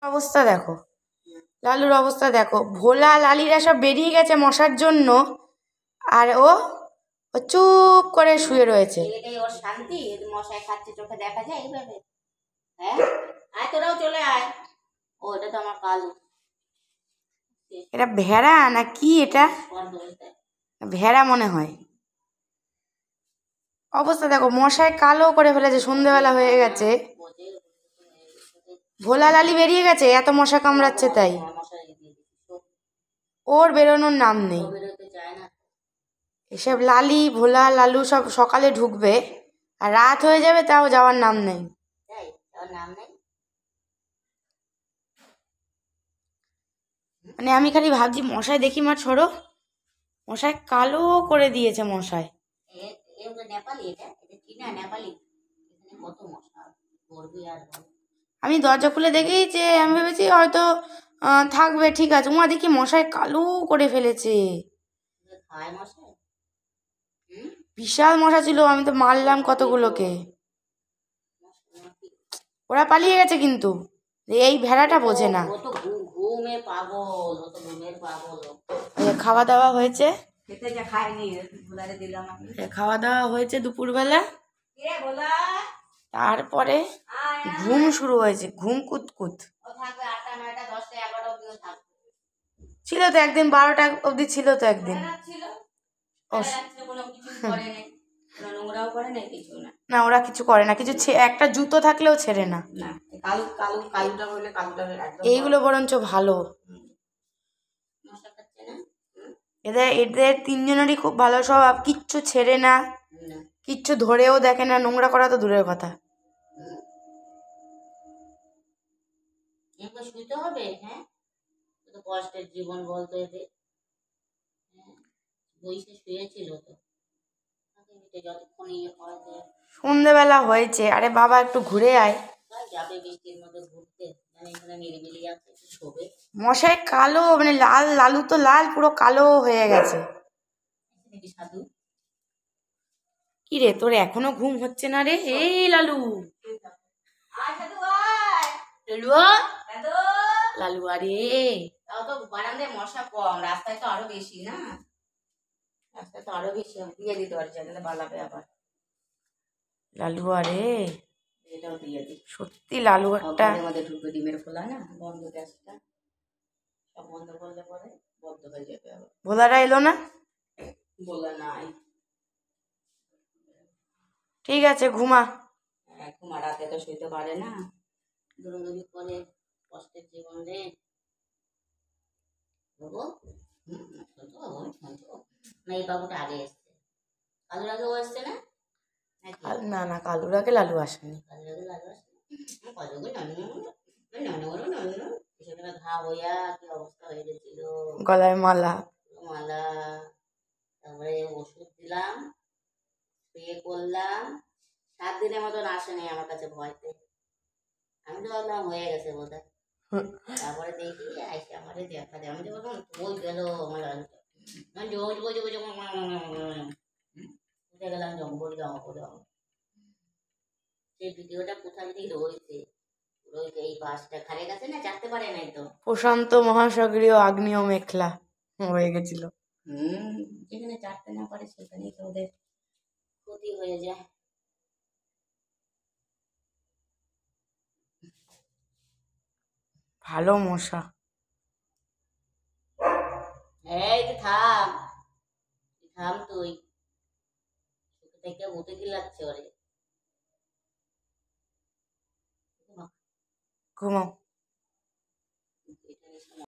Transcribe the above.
অবস্থা দেখো, লালুর অবস্থা দেখো, ভোলা লালিরা সব বেরিয়ে গেছে মশার জন্য, আর ও চুপ করে শুয়ে রয়েছে। এটাই ওর শান্তি, মশায় খাচ্ছে চোখে দেখা যায় এইভাবে। হ্যাঁ, আয় তোরাও চলে আয়। ও এটা তো আমার কালু। এটা ভেড়া না কি? এটা ভেড়া মনে হয়। অবস্থা দেখো, মশায় কালো করে ফেলেছে, সন্ধেবেলা হয়ে গেছে, ভোলা লালি বেরিয়ে গেছে, এত মশা কামড়াচ্ছে তাই। ওর বেরোনোর নাম নেই। এসব লালি ভোলা লালু সব সকালে ঢুকবে আর রাত হয়ে যাবে, তাও যাওয়ার নাম নেই। মানে আমি খালি ভাবছি, মশায় দেখি মা ছড়ো, মশায় কালো করে দিয়েছে মশায়। আমি দরজা খুলে দেখি যে আমি ভেবেছি হয়তো থাকবে, ঠিক আছে, মা দেখি মশায় কালো করে ফেলেছে। বিশাল মশা ছিল, আমি তো মারলাম কতগুলোকে। ওরা পালিয়ে গেছে, কিন্তু এই ভেড়াটা বোঝে না। খাওয়া দাওয়া হয়েছে, খাওয়া দাওয়া হয়েছে দুপুরবেলা, তারপরে ঘুম শুরু হয়েছে, ঘুম কুতকুত ছিল তো একদিন, 12টা অবধি ছিল তো একদিন। না ওরা কিছু করে না, কিছু একটা জুতো থাকলেও ছেড়ে না। এইগুলো বরঞ্চ ভালো, এদের এদের তিনজনেরই খুব ভালো স্বভাব, কিচ্ছু ছেড়ে না, কিচ্ছু ধরেও দেখে না, নোংরা করা তো দূরের কথা। শুইতে হবে, হ্যাঁ, কষ্টের জীবন বলতো এদের। বইসে শুয়েছিল তো, যতক্ষণ ইয়ে হয়। সন্ধ্যেবেলা হয়েছে, আরে বাবা একটু ঘুরে আয়। যাবে বৃষ্টির মধ্যে ঘুরতে, মানে এখানে নিরিবিলি আছে, শোবে। মশাই কালো, মানে লাল, লালু তো লাল, পুরো কালো হয়ে গেছে। সাধু কি রে, তোর এখনো ঘুম হচ্ছে না রে? এই লালু, লালু আরে, তাও তো বারান্দায় মশা কম, রাস্তায় তো আরো বেশি না, রাস্তায় তো আরো বেশি। দিয়ে দিতে পারছি, পালাবে আবার। লালু আরে, এটাও দিয়ে দিই। সত্যি লালু একটা আমাদের ঢুকবে, ডিমের খোলা না বন্ধ, গ্যাসটা সব বন্ধ করলে পরে বন্ধ হয়ে যাবে আবার। ভোলারা এলো না? বলা নাই। ঠিক আছে, ঘুমা। ঘুমা, রাতে তো শুইতে পারে না, দৌড়দৌড়ি করে, কষ্টের জীবন রে। না এই বাবুটা আগে এসছে, কালুর আগেও আসছে না? না না, কালুর আগে লালু আসেনি। কালুর আগে লালু আসছে, কতগুলো ঘা হইয়া কি অবস্থা হয়ে গেছিল, গলায় মালা মালা, তারপরে ওষুধ দিলাম, স্প্রে করলাম, 7 দিনের মতন আসেনি আমার কাছে ভয়তে। আমি তো ভাবলাম হয়ে গেছে বোধহয়। তারপরে দেখি আইসে আমারে দেখা যায়, আমি তো বললাম ওই গেল আমার লালুটা, বুঝে গেলাম জঙ্গল জমা করে। সেই ভিডিওটা কোথায় যদি রয়েছে, এই বাসটা খারে গেছে না, চাটতে পারে নাই তো, প্রশান্ত মহাসাগরীয় আগ্নেয় মেঘলা হয়ে গেছিল। যেখানে চাটতে না পারে সেখানেই তো ওদের ক্ষতি হয়ে যায়। ভালো মশা। এই থাম, থাম তুই, থেকে উঠে কি লাগছে ওরে। ঘুমাও।